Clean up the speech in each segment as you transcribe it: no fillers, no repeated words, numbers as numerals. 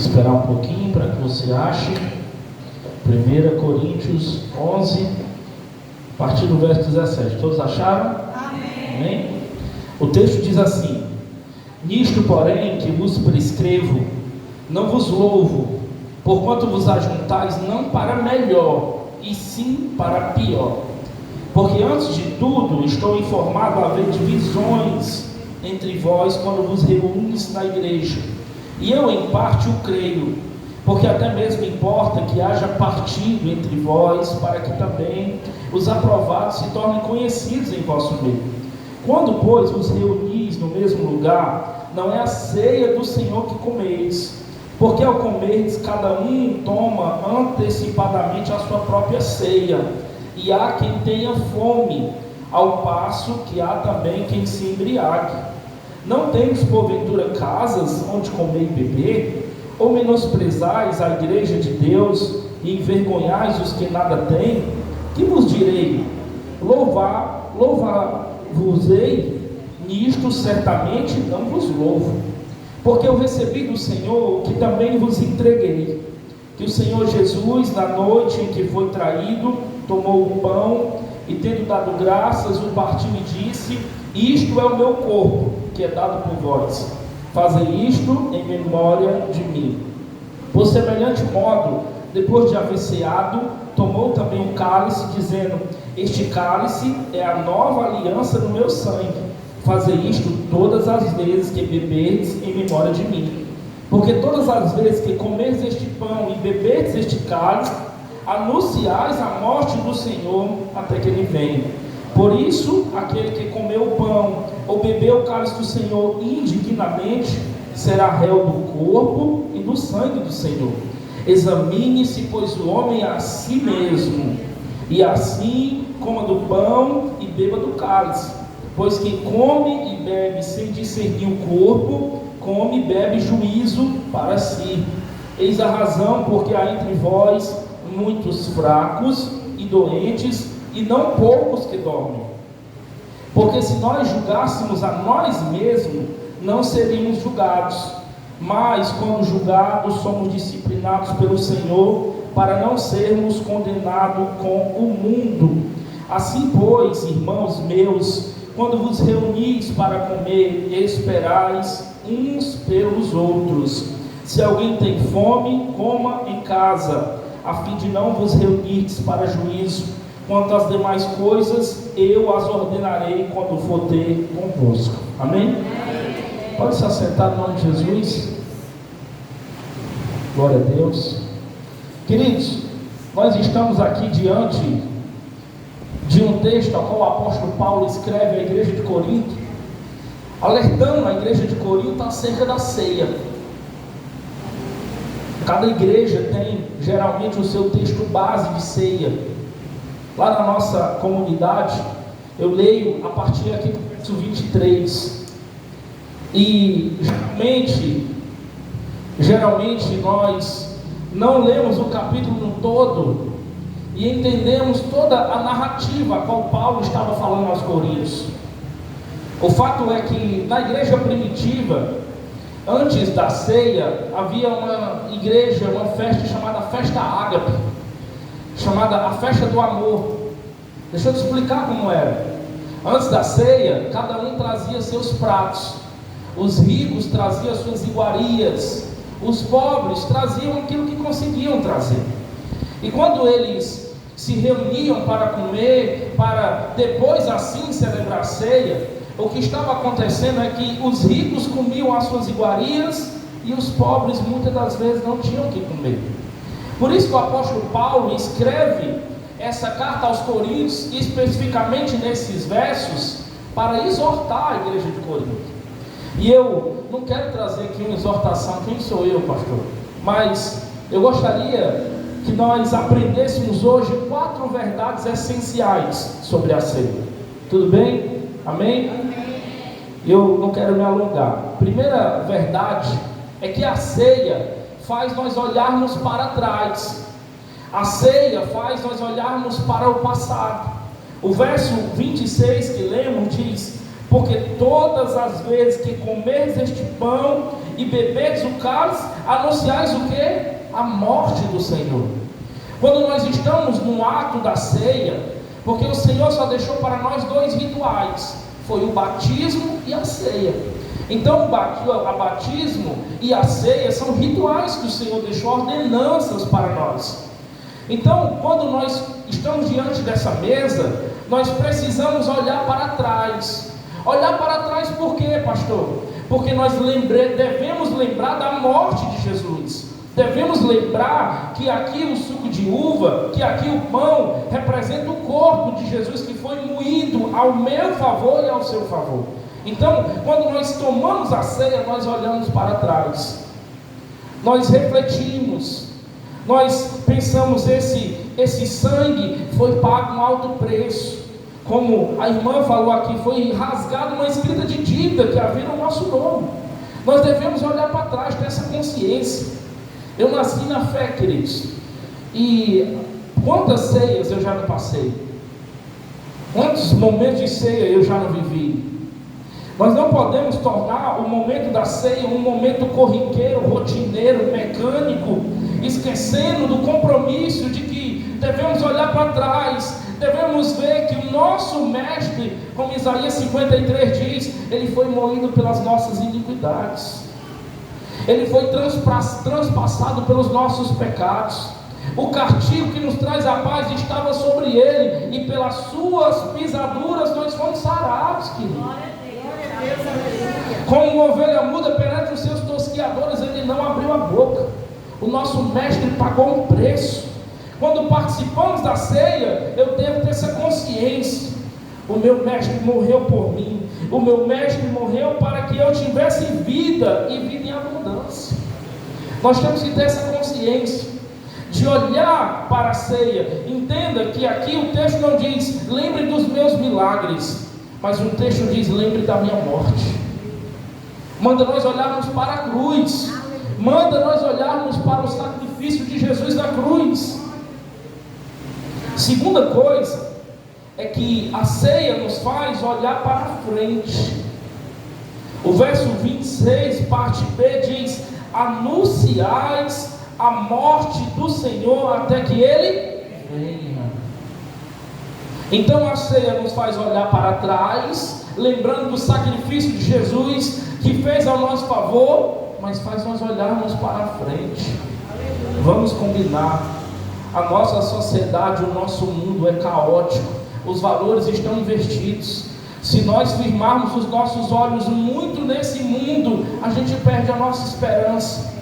Esperar um pouquinho para que você ache. 1 Coríntios 11, a partir do verso 17. Todos acharam? Amém. Amém? O texto diz assim: nisto, porém, que vos prescrevo, não vos louvo, porquanto vos ajuntais não para melhor, e sim para pior. Porque antes de tudo estou informado a haver divisões entre vós quando vos reúnes na igreja. E eu em parte o creio, porque até mesmo importa que haja partido entre vós, para que também os aprovados se tornem conhecidos em vosso meio. Quando, pois, vos reunis no mesmo lugar, não é a ceia do Senhor que comeis, porque ao comerdes, cada um toma antecipadamente a sua própria ceia, e há quem tenha fome, ao passo que há também quem se embriague. Não tendes porventura casas onde comer e beber? Ou menosprezais a igreja de Deus e envergonhais os que nada têm? Que vos direi? Louvar-vos-ei? Nisto certamente não vos louvo, porque eu recebi do Senhor o que também vos entreguei, que o Senhor Jesus, na noite em que foi traído, tomou o pão e, tendo dado graças, o partiu e disse: isto é o meu corpo, que é dado por vós. Fazei isto em memória de mim. Por semelhante modo, depois de haver ceado, tomou também um cálice, dizendo: este cálice é a nova aliança no meu sangue. Fazei isto todas as vezes que beberdes em memória de mim. Porque todas as vezes que comerdes este pão e beberdes este cálice, anunciais a morte do Senhor até que ele venha. Por isso, aquele que comeu o pão ou bebeu o cálice do Senhor indignamente, será réu do corpo e do sangue do Senhor. Examine-se, pois, o homem a si mesmo, e assim coma do pão e beba do cálice. Pois quem come e bebe sem discernir o corpo, come e bebe juízo para si. Eis a razão porque há entre vós muitos fracos e doentes, e não poucos que dormem. Porque se nós julgássemos a nós mesmos, não seríamos julgados. Mas quando julgados, somos disciplinados pelo Senhor, para não sermos condenados com o mundo. Assim, pois, irmãos meus, quando vos reunis para comer, esperais uns pelos outros. Se alguém tem fome, coma em casa, a fim de não vos reunirdes para juízo. Quanto às demais coisas, eu as ordenarei quando for ter convosco. Amém? Pode se assentar no nome de Jesus. Glória a Deus. Queridos, nós estamos aqui diante de um texto ao qual o apóstolo Paulo escreve à igreja de Corinto, alertando a igreja de Corinto acerca da ceia. Cada igreja tem geralmente o seu texto base de ceia. Lá na nossa comunidade, eu leio a partir aqui do verso 23. E geralmente nós não lemos o capítulo no todo e entendemos toda a narrativa a qual Paulo estava falando aos Coríntios. O fato é que na igreja primitiva, antes da ceia, havia uma igreja, uma festa chamada Festa Ágape, chamada a Festa do Amor. Deixa eu te explicar como era. Antes da ceia, cada um trazia seus pratos. Os ricos traziam suas iguarias, os pobres traziam aquilo que conseguiam trazer. E quando eles se reuniam para comer, para depois assim celebrar a ceia, o que estava acontecendo é que os ricos comiam as suas iguarias e os pobres muitas das vezes não tinham o que comer. Por isso que o apóstolo Paulo escreve essa carta aos Coríntios, especificamente nesses versos, para exortar a igreja de Corinto. E eu não quero trazer aqui uma exortação, quem sou eu, pastor? Mas eu gostaria que nós aprendêssemos hoje 4 verdades essenciais sobre a ceia. Tudo bem? Amém? Eu não quero me alongar. Primeira verdade é que a ceia faz nós olharmos para trás. A ceia faz nós olharmos para o passado. O verso 26 que lemos diz: porque todas as vezes que comerdes este pão e beberdes o cálice, anunciais o quê? A morte do Senhor. Quando nós estamos no ato da ceia, porque o Senhor só deixou para nós 2 rituais, foi o batismo e a ceia. Então o batismo e a ceia são rituais que o Senhor deixou, ordenanças para nós. Então, quando nós estamos diante dessa mesa, nós precisamos olhar para trás. Olhar para trás por quê, pastor? Porque nós devemos lembrar da morte de Jesus. Devemos lembrar que aqui o suco de uva, que aqui o pão, representa o corpo de Jesus que foi moído ao meu favor e ao seu favor. Então, quando nós tomamos a ceia, nós olhamos para trás. Nós refletimos. Nós pensamos, esse sangue foi pago um alto preço. Como a irmã falou aqui, foi rasgada uma escrita de dívida que havia no nosso nome. Nós devemos olhar para trás, ter essa consciência. Eu nasci na fé, queridos, e quantas ceias eu já não passei, quantos momentos de ceia eu já não vivi. Nós não podemos tornar o momento da ceia um momento corriqueiro, rotineiro, mecânico, esquecendo do compromisso de que devemos olhar para trás, devemos ver que o nosso mestre, como Isaías 53 diz, ele foi moído pelas nossas iniquidades. Ele foi transpassado pelos nossos pecados. O castigo que nos traz a paz estava sobre ele, e pelas suas pisaduras nós fomos sarados, querido. Como uma ovelha muda perante os seus tosquiadores, ele não abriu a boca. O nosso mestre pagou um preço. Quando participamos da ceia, eu devo ter essa consciência. O meu mestre morreu por mim. O meu mestre morreu para que eu tivesse vida e vida em abundância. Nós temos que ter essa consciência de olhar para a ceia. Entenda que aqui o texto não diz lembre dos meus milagres, mas o texto diz lembre da minha morte. Manda nós olharmos para a cruz. Manda nós olharmos para o sacrifício de Jesus na cruz. Segunda coisa é que a ceia nos faz olhar para frente. O verso 26, parte B, diz: anunciais a morte do Senhor até que Ele venha. Então a ceia nos faz olhar para trás, lembrando do sacrifício de Jesus, que fez ao nosso favor, mas faz nós olharmos para frente. Vamos combinar, a nossa sociedade, o nosso mundo é caótico. Os valores estão invertidos. Se nós firmarmos os nossos olhos muito nesse mundo, a gente perde a nossa esperança.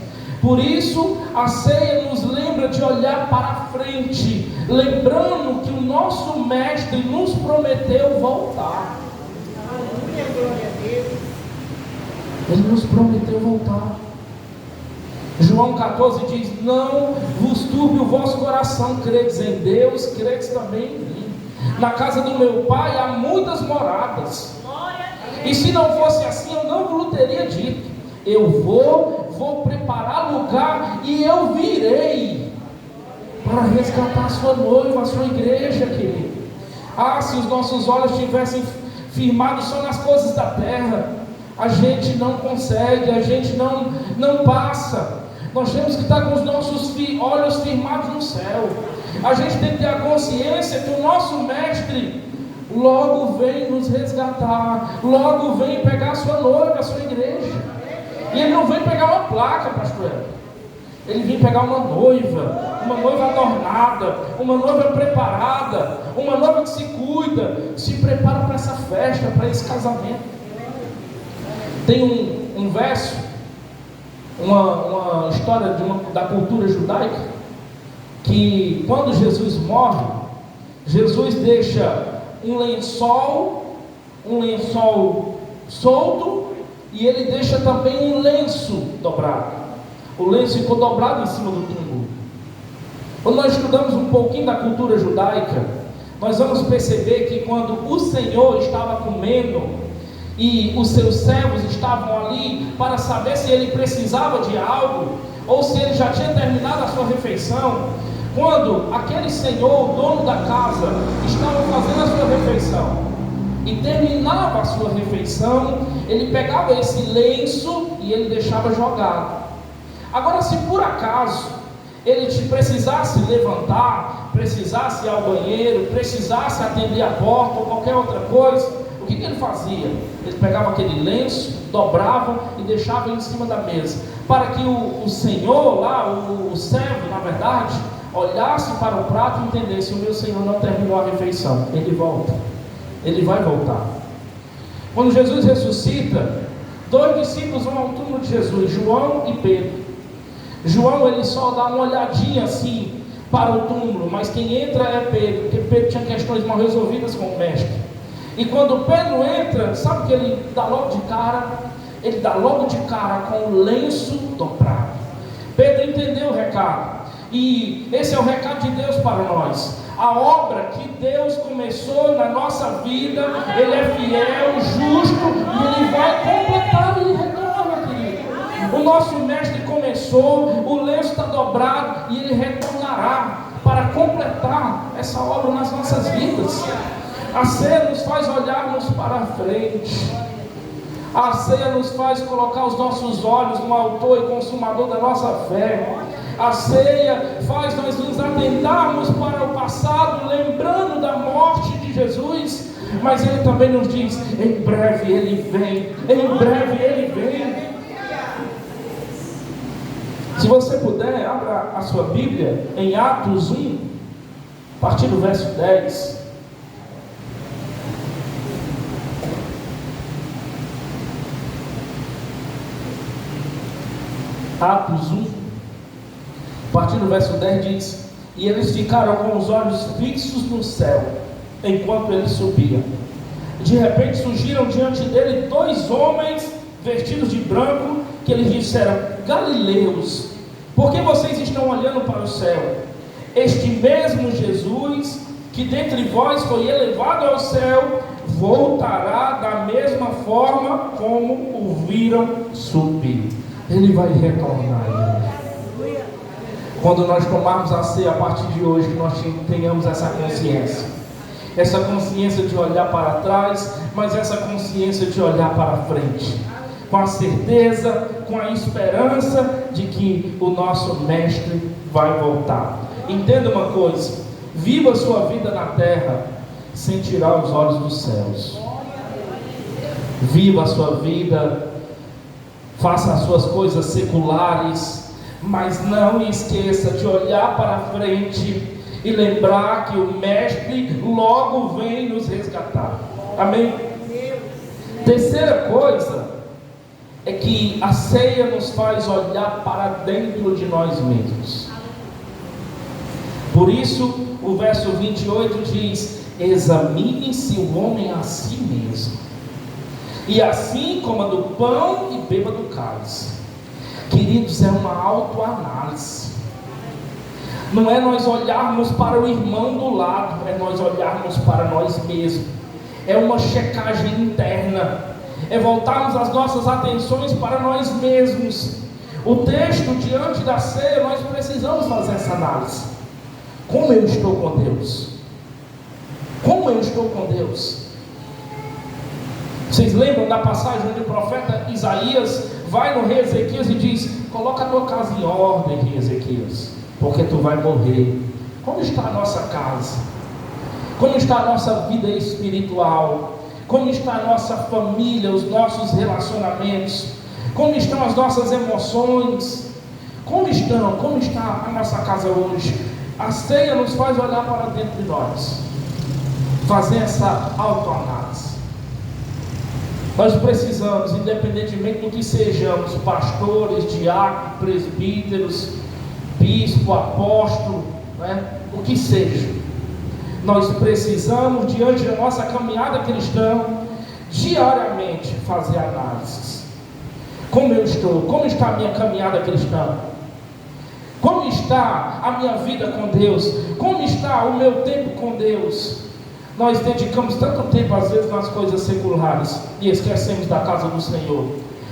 Por isso, a ceia nos lembra de olhar para frente, lembrando que o nosso mestre nos prometeu voltar. Ele nos prometeu voltar. João 14 diz: não vos turbe o vosso coração, credes em Deus, credes também em mim. Na casa do meu pai há muitas moradas. E se não fosse assim, eu não vos teria dito. Eu vou preparar lugar, e eu virei para resgatar a sua noiva, a sua igreja, querido. Ah, se os nossos olhos estivessem firmados só nas coisas da terra, a gente não consegue, a gente não passa. Nós temos que estar com os nossos olhos firmados no céu. A gente tem que ter a consciência que o nosso mestre logo vem nos resgatar, logo vem pegar a sua noiva, a sua igreja. E ele não vem pegar uma placa, pastor. Ele vem pegar uma noiva adornada, uma noiva preparada, uma noiva que se cuida, se prepara para essa festa, para esse casamento. Tem um verso, uma história da cultura judaica, que quando Jesus morre, Jesus deixa um lençol solto, e ele deixa também um lenço dobrado. O lenço ficou dobrado em cima do túmulo. Quando nós estudamos um pouquinho da cultura judaica, nós vamos perceber que quando o Senhor estava comendo e os seus servos estavam ali para saber se ele precisava de algo, ou se ele já tinha terminado a sua refeição, quando aquele senhor, o dono da casa, estava fazendo a sua refeição, e terminava a sua refeição, ele pegava esse lenço e ele deixava jogado. Agora, se por acaso ele precisasse levantar, precisasse ir ao banheiro, precisasse atender a porta ou qualquer outra coisa, o que ele fazia? Ele pegava aquele lenço, dobrava e deixava em cima da mesa, para que o senhor lá, o servo, na verdade, olhasse para o prato e entendesse: o meu senhor não terminou a refeição, ele volta, ele vai voltar. Quando Jesus ressuscita, 2 discípulos vão ao túmulo de Jesus, João e Pedro. João, ele só dá uma olhadinha assim para o túmulo, mas quem entra é Pedro, porque Pedro tinha questões mal resolvidas com o mestre. E quando Pedro entra, sabe o que ele dá logo de cara? Ele dá logo de cara com o lenço dobrado. Pedro entendeu o recado, e esse é o recado de Deus para nós. A obra que Deus começou na nossa vida, Ele é fiel, justo, e Ele vai completar. Ele retorna, querido. O nosso mestre começou, o lenço está dobrado, e Ele retornará para completar essa obra nas nossas vidas. A ceia nos faz olharmos para a frente. A ceia nos faz colocar os nossos olhos no autor e consumador da nossa fé. A ceia faz nós nos atentarmos para o passado, lembrando da morte de Jesus. Mas Ele também nos diz: em breve Ele vem, em breve Ele vem. Se você puder, abra a sua Bíblia em Atos 1, a partir do verso 10. Atos 1, a partir do verso 10 diz: e eles ficaram com os olhos fixos no céu, enquanto ele subia. De repente surgiram diante dele 2 homens vestidos de branco, que eles disseram: Galileus, por que vocês estão olhando para o céu? Este mesmo Jesus, que dentre vós foi elevado ao céu, voltará da mesma forma como o viram subir. Ele vai retornar. Quando nós tomarmos a ceia a partir de hoje, que nós tenhamos essa consciência de olhar para trás, mas essa consciência de olhar para frente, com a certeza, com a esperança de que o nosso mestre vai voltar. Entenda uma coisa: viva a sua vida na terra sem tirar os olhos dos céus. Viva a sua vida, faça as suas coisas seculares, mas não esqueça de olhar para frente e lembrar que o mestre logo vem nos resgatar. Amém? Terceira coisa é que a ceia nos faz olhar para dentro de nós mesmos. Por isso o verso 28 diz: examine-se o homem a si mesmo, e assim coma do pão e beba do cálice. Queridos, é uma autoanálise. Não é nós olharmos para o irmão do lado, é nós olharmos para nós mesmos. É uma checagem interna, é voltarmos as nossas atenções para nós mesmos. O texto diante da ceia, nós precisamos fazer essa análise. Como eu estou com Deus? Como eu estou com Deus? Vocês lembram da passagem onde o profeta Isaías vai no rei Ezequias e diz: coloca a tua casa em ordem, rei Ezequias, porque tu vai morrer. Como está a nossa casa? Como está a nossa vida espiritual? Como está a nossa família, os nossos relacionamentos? Como estão as nossas emoções? Como está a nossa casa hoje? A ceia nos faz olhar para dentro de nós, fazer essa autoanálise. Nós precisamos, independentemente do que sejamos, pastores, diáconos, presbíteros, bispo, apóstolo, o que seja, nós precisamos, diante da nossa caminhada cristã, diariamente fazer análises. Como eu estou? Como está a minha caminhada cristã? Como está a minha vida com Deus? Como está o meu tempo com Deus? Nós dedicamos tanto tempo às vezes nas coisas seculares e esquecemos da casa do Senhor.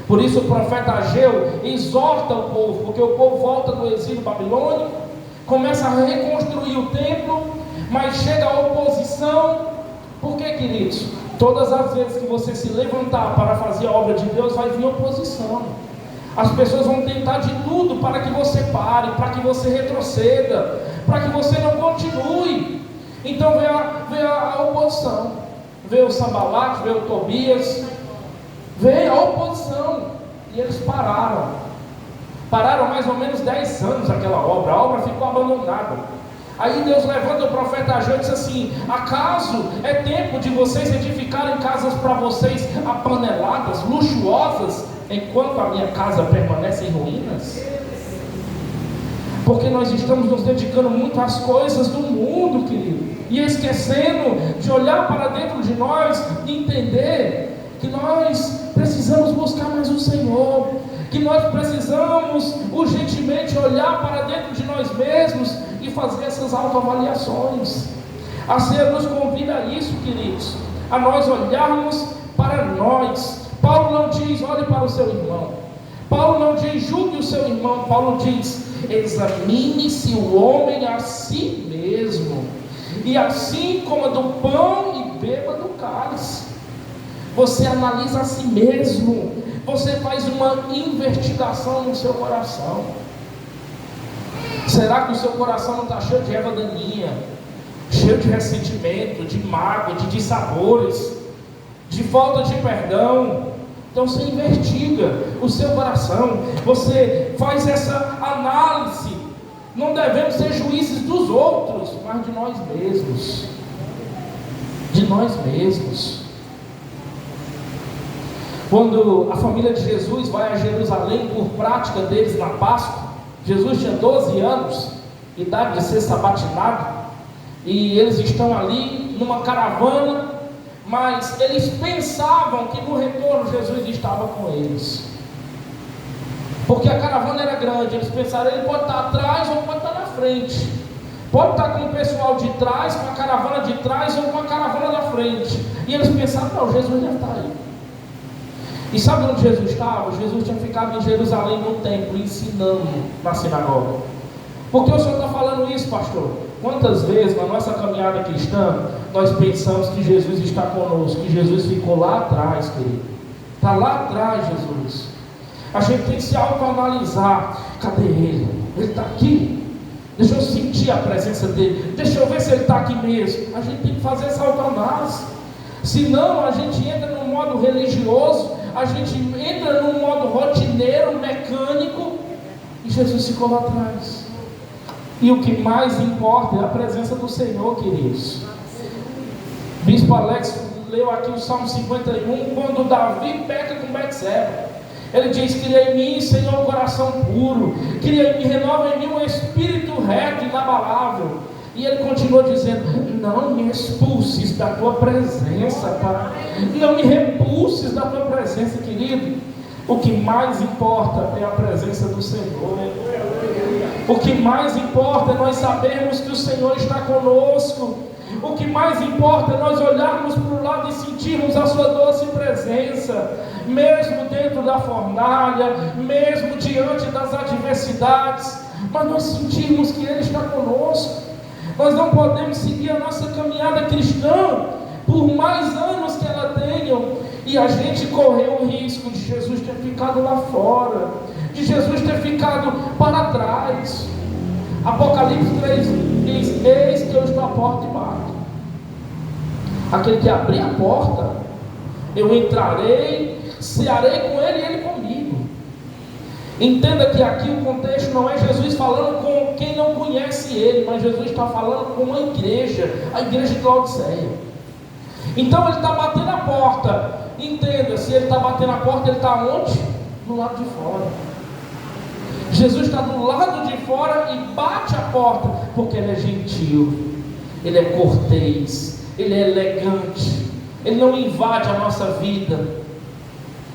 Por isso o profeta Ageu exorta o povo, porque o povo volta do exílio babilônico, começa a reconstruir o templo, mas chega a oposição. Por que, queridos? Todas as vezes que você se levantar para fazer a obra de Deus, vai vir oposição. As pessoas vão tentar de tudo para que você pare, para que você retroceda, para que você não continue. Então veio a oposição, veio o Sanbalate, veio o Tobias, veio a oposição, e eles pararam mais ou menos 10 anos aquela obra, a obra ficou abandonada. Aí Deus levanta o profeta Ageu e diz assim: acaso é tempo de vocês edificarem casas para vocês apaneladas, luxuosas, enquanto a minha casa permanece em ruínas? Porque nós estamos nos dedicando muito às coisas do mundo, querido, e esquecendo de olhar para dentro de nós e entender que nós precisamos buscar mais o Senhor, que nós precisamos urgentemente olhar para dentro de nós mesmos e fazer essas autoavaliações. A ceia nos convida a isso, queridos, a nós olharmos para nós. Paulo não diz: olhe para o seu irmão. Paulo não diz: julgue o seu irmão. Paulo diz: examine-se o homem a si mesmo, e assim coma do pão e beba do cálice. Você analisa a si mesmo, você faz uma investigação no seu coração. Será que o seu coração não está cheio de erva daninha, cheio de ressentimento, de mágoa, de dissabores, de falta de perdão? Então você investiga o seu coração, você faz essa análise. Não devemos ser juízes dos outros, mas de nós mesmos. De nós mesmos. Quando a família de Jesus vai a Jerusalém por prática deles na Páscoa, Jesus tinha 12 anos, idade de ser sabatinado, e eles estão ali numa caravana, mas eles pensavam que no retorno Jesus estava com eles, porque a caravana era grande. Eles pensaram: ele pode estar atrás ou pode estar na frente, pode estar com o pessoal de trás, com a caravana de trás, ou com a caravana da frente. E eles pensaram: não, Jesus deve estar aí. E sabe onde Jesus estava? Jesus tinha ficado em Jerusalém, no templo, ensinando na sinagoga. Por que o senhor está falando isso, pastor? Quantas vezes na nossa caminhada cristã nós pensamos que Jesus está conosco, que Jesus ficou lá atrás, querido? Está lá atrás, Jesus. A gente tem que se autoanalisar. Cadê Ele? Ele está aqui? Deixa eu sentir a presença dEle, deixa eu ver se Ele está aqui mesmo. A gente tem que fazer essa autoanálise. Senão a gente entra num modo religioso, a gente entra num modo rotineiro, mecânico, e Jesus ficou lá atrás. E o que mais importa é a presença do Senhor, queridos. Bispo Alex leu aqui o Salmo 51, quando Davi peca com Betseba. Ele diz: cria em mim, Senhor, um coração puro, cria em mim, renova em mim um espírito reto e inabalável. E ele continua dizendo: não me expulses da tua presença, Pai. Não me repulses da tua presença, querido. O que mais importa é a presença do Senhor. O que mais importa é nós sabermos que o Senhor está conosco. O que mais importa é nós olharmos para o lado e sentirmos a sua doce presença, mesmo dentro da fornalha, mesmo diante das adversidades, mas nós sentirmos que Ele está conosco. Nós não podemos seguir a nossa caminhada cristã, por mais anos que ela tenha, e a gente correu o risco de Jesus ter ficado lá fora, de Jesus ter ficado para trás. Apocalipse 3 diz: eis que eu estou à porta e bato. Aquele que abrir a porta, eu entrarei, cearei com ele e ele comigo. Entenda que aqui o contexto não é Jesus falando com quem não conhece Ele, mas Jesus está falando com uma igreja, a igreja de Laodiceia. Então Ele está batendo a porta. Entenda, se Ele está batendo a porta, Ele está onde? Do lado de fora. Jesus está do lado de fora e bate a porta, porque Ele é gentil, Ele é cortês, Ele é elegante, Ele não invade a nossa vida,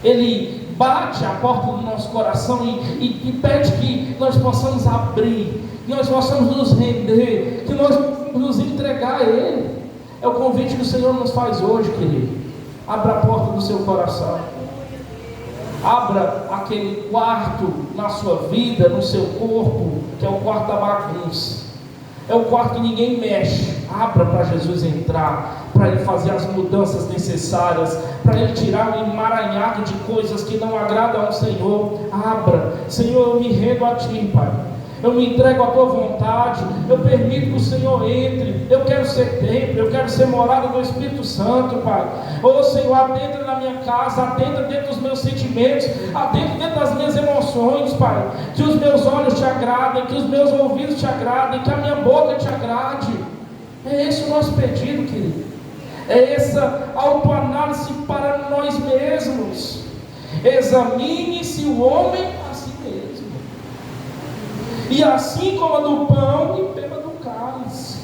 Ele bate a porta do nosso coração e pede que nós possamos abrir, que nós possamos nos render, que nós possamos nos entregar a Ele. É o convite que o Senhor nos faz hoje, querido. Abra a porta do seu coração, abra aquele quarto na sua vida, no seu corpo, que é o quarto da bagunça, é o quarto que ninguém mexe, Abra para Jesus entrar, para Ele fazer as mudanças necessárias, para Ele tirar o emaranhado de coisas que não agradam ao Senhor. Abra. Senhor, eu me rendo a Ti, Pai. Eu me entrego à Tua vontade, eu permito que o Senhor entre. Eu quero ser templo, eu quero ser morada do Espírito Santo, Pai. Oh Senhor, adentra na minha casa, adentra dentro dos meus sentimentos, adentra dentro das minhas emoções, Pai. Que os meus olhos Te agradem, que os meus ouvidos Te agradem, que a minha boca Te agrade. É esse o nosso pedido, querido. É essa autoanálise para nós mesmos. Examine-se o homem a si mesmo. E assim como a do pão e beba do cálice.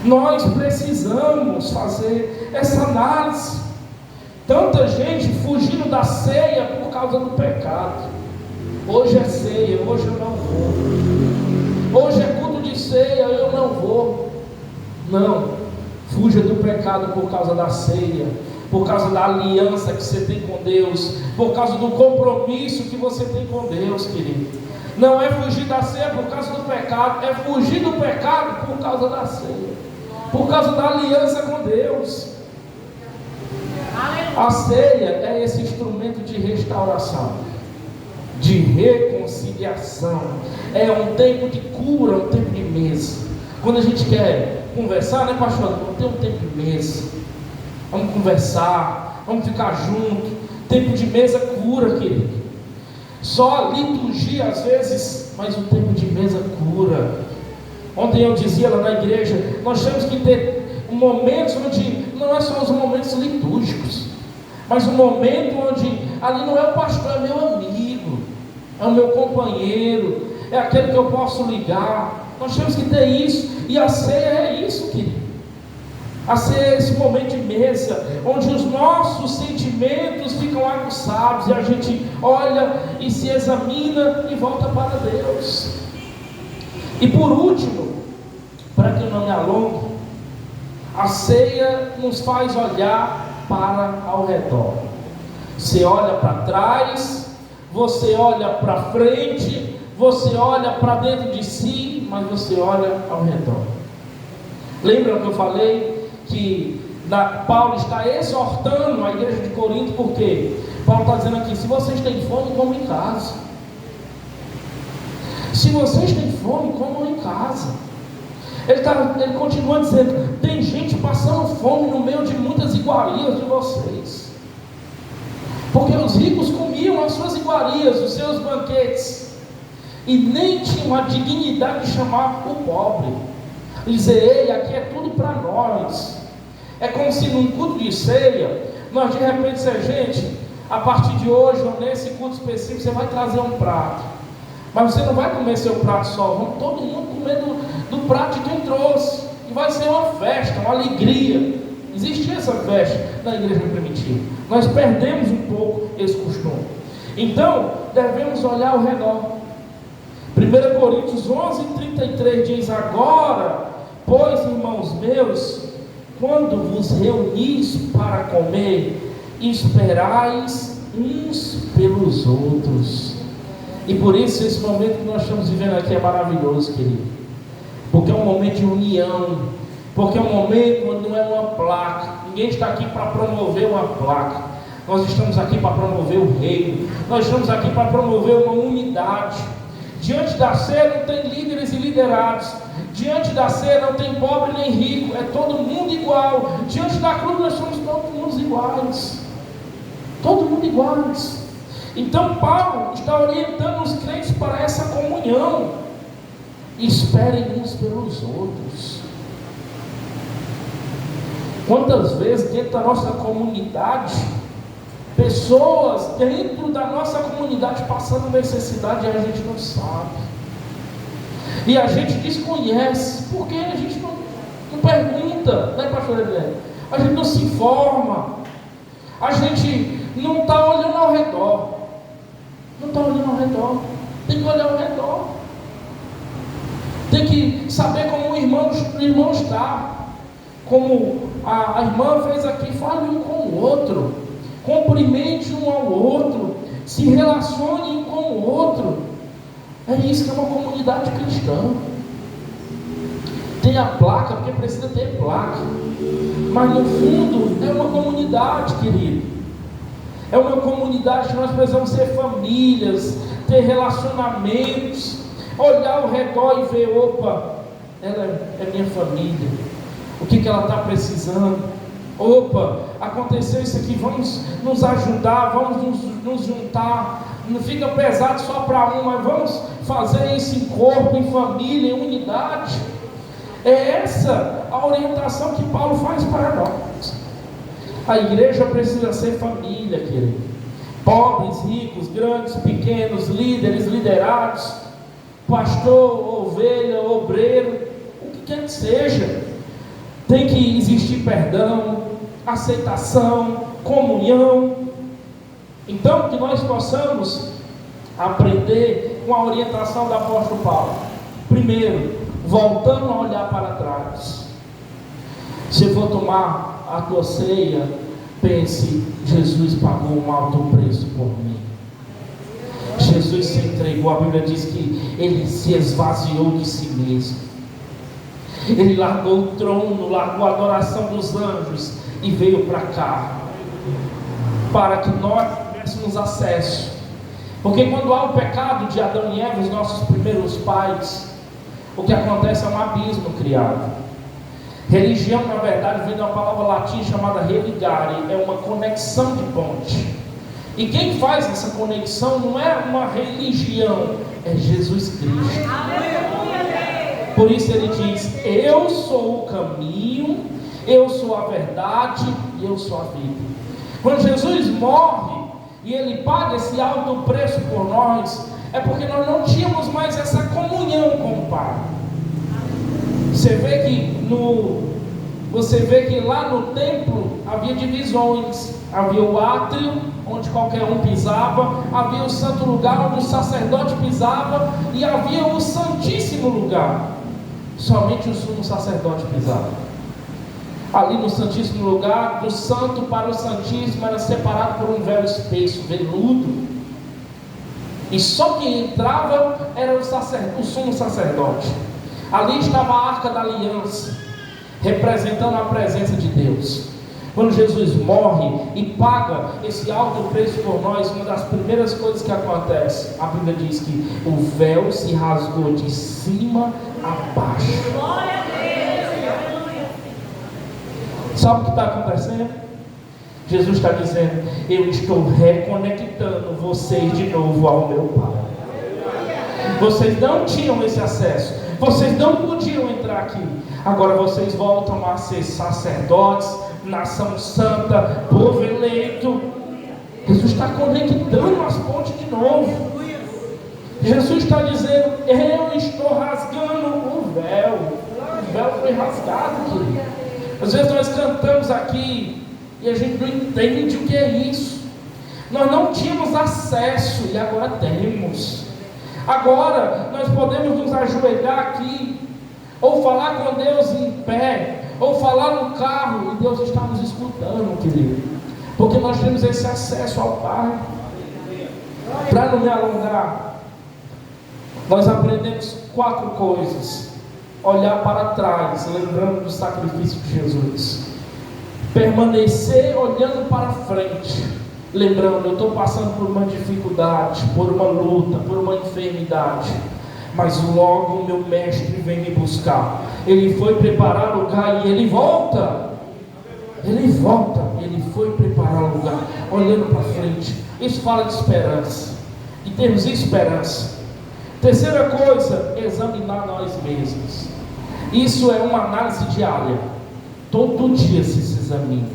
Nós precisamos fazer essa análise. Tanta gente fugindo da ceia por causa do pecado. Hoje é ceia, hoje eu não vou. Hoje é culto de ceia, eu não vou. Não, fuja do pecado por causa da ceia, por causa da aliança que você tem com Deus, por causa do compromisso que você tem com Deus, querido. Não é fugir da ceia por causa do pecado, é fugir do pecado por causa da ceia, por causa da aliança com Deus. A ceia é esse instrumento de restauração, de reconciliação, é um tempo de cura, um tempo de mesa. Quando a gente quer conversar, né, pastor? Vamos ter um tempo de mesa, vamos conversar, vamos ficar junto. Tempo de mesa cura, querido. Só a liturgia às vezes, mas o tempo de mesa cura. Ontem eu dizia lá na igreja, nós temos que ter momentos onde não é só os momentos litúrgicos, mas um momento onde ali não é o pastor, é meu amigo, é o meu companheiro, é aquele que eu posso ligar. Nós temos que ter isso, e a ceia é isso, querido. A ceia é esse momento de mesa, onde os nossos sentimentos ficam aguçados, e a gente olha e se examina e volta para Deus. E por último, para que eu não me alongue, a ceia nos faz olhar para ao redor. Você olha para trás, você olha para frente, você olha para dentro de si, mas você olha ao redor. Lembra que eu falei que Paulo está exortando a igreja de Corinto, porque Paulo está dizendo aqui: se vocês têm fome, comam em casa. Se vocês têm fome, comam em casa. Ele continua dizendo: tem gente passando fome no meio de muitas iguarias de vocês, porque os ricos comiam as suas iguarias, os seus banquetes, e nem tinham a dignidade de chamar o pobre, dizer: ei, aqui é tudo para nós. É como se num culto de ceia, nós de repente disser: gente, a partir de hoje, ou nesse culto específico, você vai trazer um prato, mas você não vai comer seu prato só, vamos todo mundo comer do prato de quem trouxe, e vai ser uma festa, uma alegria. Existia essa festa na igreja primitiva. Nós perdemos um pouco esse costume. Então, devemos olhar ao redor. 1 Coríntios 11:33 diz: agora, pois, irmãos meus, quando vos reunis para comer, esperais uns pelos outros. E por isso esse momento que nós estamos vivendo aqui é maravilhoso, querido, porque é um momento de união, porque é um momento onde não é uma placa. Ninguém está aqui para promover uma placa, nós estamos aqui para promover o reino, nós estamos aqui para promover uma unidade. Diante da ceia não tem líderes e liderados, diante da ceia não tem pobre nem rico, é todo mundo igual. Diante da cruz nós somos todos iguais, todo mundo iguais. Então Paulo está orientando os crentes para essa comunhão. Esperem uns pelos outros. Quantas vezes dentro da nossa comunidade, pessoas dentro da nossa comunidade passando necessidade e a gente não sabe, e a gente desconhece, porque a gente não pergunta, né, pastor Adriano? A gente não se informa, a gente não está olhando ao redor, tem que olhar ao redor, tem que saber como o irmão está, como a irmã fez aqui. Fale um com o outro, cumprimente um ao outro, se relacione um com o outro. É isso que é uma comunidade cristã. Tem a placa, porque precisa ter placa. Mas no fundo é uma comunidade, querido. É uma comunidade que nós precisamos ser famílias, ter relacionamentos, olhar ao redor e ver, opa, ela é minha família. O que ela está precisando? Opa, aconteceu isso aqui, vamos nos ajudar, vamos nos juntar. Não fica pesado só para um, mas vamos fazer isso em corpo, em família, em unidade. É essa a orientação que Paulo faz para nós. A igreja precisa ser família, querido. Pobres, ricos, grandes, pequenos, líderes, liderados, pastor, ovelha, obreiro, o que quer que seja. Tem que existir perdão, aceitação, comunhão. Então, que nós possamos aprender com a orientação do apóstolo Paulo. Primeiro, voltando a olhar para trás. Se for tomar a tua ceia, pense: Jesus pagou um alto preço por mim. Jesus se entregou. A Bíblia diz que ele se esvaziou de si mesmo. Ele largou o trono, largou a adoração dos anjos e veio para cá, para que nós tivéssemos acesso. Porque quando há o pecado de Adão e Eva, os nossos primeiros pais, o que acontece é um abismo criado. Religião, na verdade, vem de uma palavra latim chamada religare, é uma conexão de ponte. E quem faz essa conexão não é uma religião, é Jesus Cristo. Por isso ele diz: eu sou o caminho, eu sou a verdade e eu sou a vida. Quando Jesus morre e ele paga esse alto preço por nós, é porque nós não tínhamos mais essa comunhão com o Pai. Você vê que lá no templo havia divisões. Havia o átrio, onde qualquer um pisava, havia o santo lugar, onde o sacerdote pisava, e havia o santíssimo lugar. Somente o sumo sacerdote pisava. Ali no santíssimo lugar, do santo para o santíssimo, era separado por um véu espesso, veludo. E só quem entrava era o sumo sacerdote. Ali estava a arca da aliança, representando a presença de Deus. Quando Jesus morre e paga esse alto preço por nós, uma das primeiras coisas que acontece, a Bíblia diz que o véu se rasgou de cima a baixo. Sabe o que está acontecendo? Jesus está dizendo: eu estou reconectando vocês de novo ao meu Pai. Vocês não tinham esse acesso, vocês não podiam entrar aqui. Agora vocês voltam a ser sacerdotes, nação santa, povo eleito. Jesus está conectando as pontes de novo. Jesus está dizendo: eu estou rasgando o véu. O véu foi rasgado, querido. Às vezes nós cantamos aqui e a gente não entende o que é isso. Nós não tínhamos acesso e agora temos. Agora nós podemos nos ajoelhar aqui, ou falar com Deus em pé, ou falar no carro, e Deus está nos escutando, querido, porque nós temos esse acesso ao Pai. Para não me alongar, nós aprendemos 4 coisas. Olhar para trás, lembrando do sacrifício de Jesus. Permanecer olhando para frente, lembrando: eu estou passando por uma dificuldade, por uma luta, por uma enfermidade, mas logo o meu mestre vem me buscar. Ele foi preparar lugar e ele volta. Ele foi preparar lugar, olhando para frente. Isso fala de esperança, e temos esperança. Terceira coisa, examinar nós mesmos. Isso é uma análise diária. Todo dia você se examina,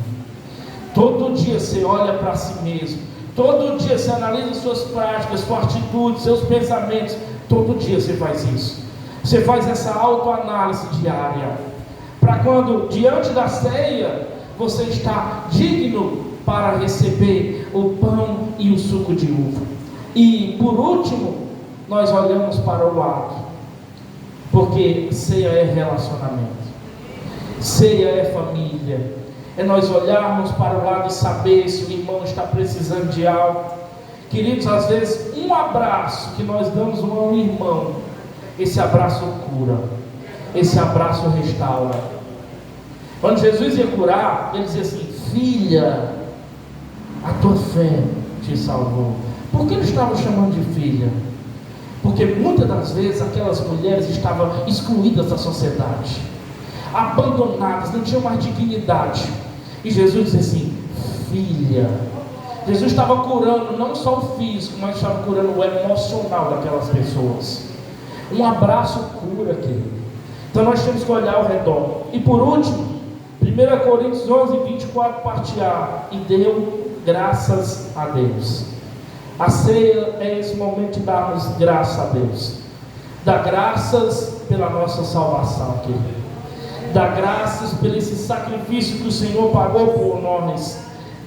todo dia você olha para si mesmo, todo dia você analisa suas práticas, suas atitudes, seus pensamentos. Todo dia você faz isso. Você faz essa autoanálise diária, para quando diante da ceia você está digno para receber o pão e o suco de uva. E por último, nós olhamos para o lado, porque ceia é relacionamento, ceia é família, é nós olharmos para o lado e saber se o irmão está precisando de algo. Queridos, às vezes um abraço que nós damos a um irmão, esse abraço cura, esse abraço restaura. Quando Jesus ia curar, ele dizia assim: filha, a tua fé te salvou. Por que ele estava chamando de filha? Porque muitas das vezes aquelas mulheres estavam excluídas da sociedade, abandonadas, não tinham mais dignidade. E Jesus dizia assim: filha. Jesus estava curando não só o físico, mas estava curando o emocional daquelas pessoas. Um abraço cura, querido. Então nós temos que olhar ao redor. E por último, 1 Coríntios 11, 24, parte A: e deu graças a Deus. A ceia é esse momento de darmos graças a Deus. Dá graças pela nossa salvação, querido. Dá graças por esse sacrifício que o Senhor pagou por nós.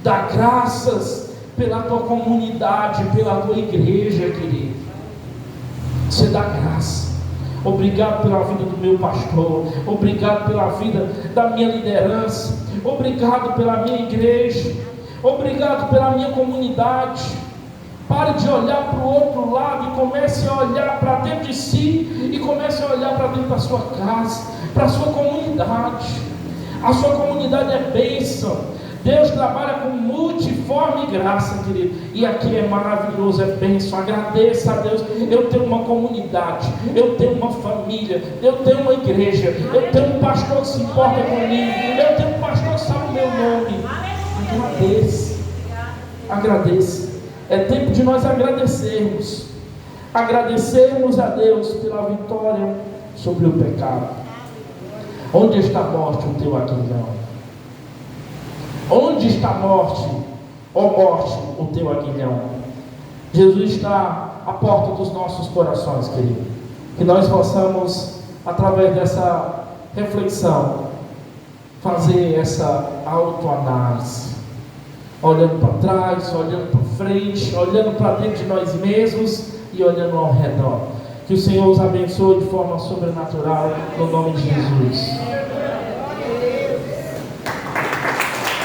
Dá graças pela tua comunidade, pela tua igreja, querido. Você dá graça. Obrigado pela vida do meu pastor. Obrigado pela vida da minha liderança. Obrigado pela minha igreja. Obrigado pela minha comunidade. Pare de olhar para o outro lado e comece a olhar para dentro de si. E comece a olhar para dentro da sua casa, para a sua comunidade. A sua comunidade é bênção. Deus trabalha com multiforme graça, querido. E aqui é maravilhoso, é bênção. Agradeça a Deus. Eu tenho uma comunidade, eu tenho uma família, eu tenho uma igreja, eu tenho um pastor que se importa comigo, eu tenho um pastor que sabe o meu nome. Agradeça. Agradeça. É tempo de nós agradecermos. Agradecermos a Deus pela vitória sobre o pecado. Onde está a morte, o teu aguilhão? Onde está a morte, ó morte, o teu aguilhão? Jesus está à porta dos nossos corações, querido. Que nós possamos, através dessa reflexão, fazer essa autoanálise. Olhando para trás, olhando para frente, olhando para dentro de nós mesmos e olhando ao redor. Que o Senhor os abençoe de forma sobrenatural, no nome de Jesus.